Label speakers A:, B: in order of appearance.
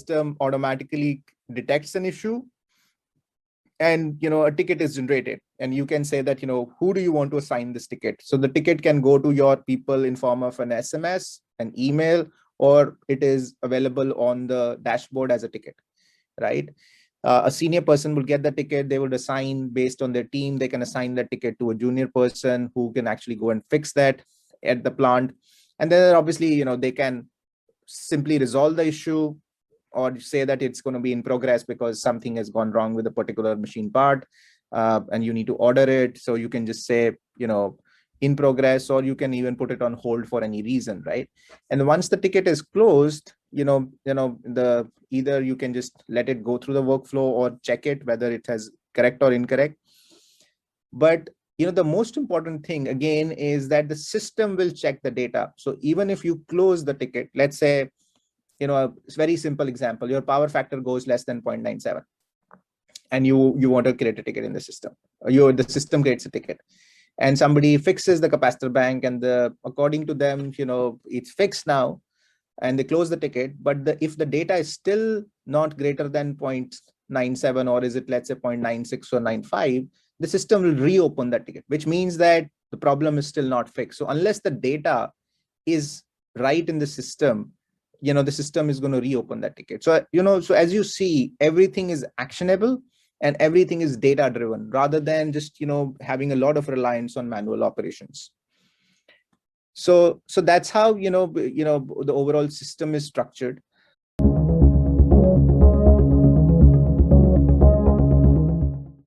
A: system automatically detects an issue, and a ticket is generated, and you can say that who do you want to assign this ticket. So the ticket can go to your people in form of an SMS, an email, or it is available on the dashboard as a ticket, right? A senior person will get the ticket. They would assign based on their team. They can assign the ticket to a junior person who can actually go and fix that at the plant. And then obviously they can simply resolve the issue, or say that it's going to be in progress because something has gone wrong with a particular machine part, and you need to order it. So you can just say, in progress, or you can even put it on hold for any reason, right? And once the ticket is closed, either you can just let it go through the workflow or check it whether it has correct or incorrect. But the most important thing again is that the system will check the data. So even if you close the ticket, let's say, a very simple example, your power factor goes less than 0.97, and you want to create a ticket in the system. The system creates a ticket, and somebody fixes the capacitor bank, and according to them, it's fixed now, and they close the ticket. But if the data is still not greater than 0.97, or is it, let's say, 0.96 or 95, the system will reopen that ticket, which means that the problem is still not fixed. So unless the data is right in the system, the system is going to reopen that ticket. So, so as you see, everything is actionable and everything is data driven, rather than just, having a lot of reliance on manual operations. So that's how, the overall system is structured.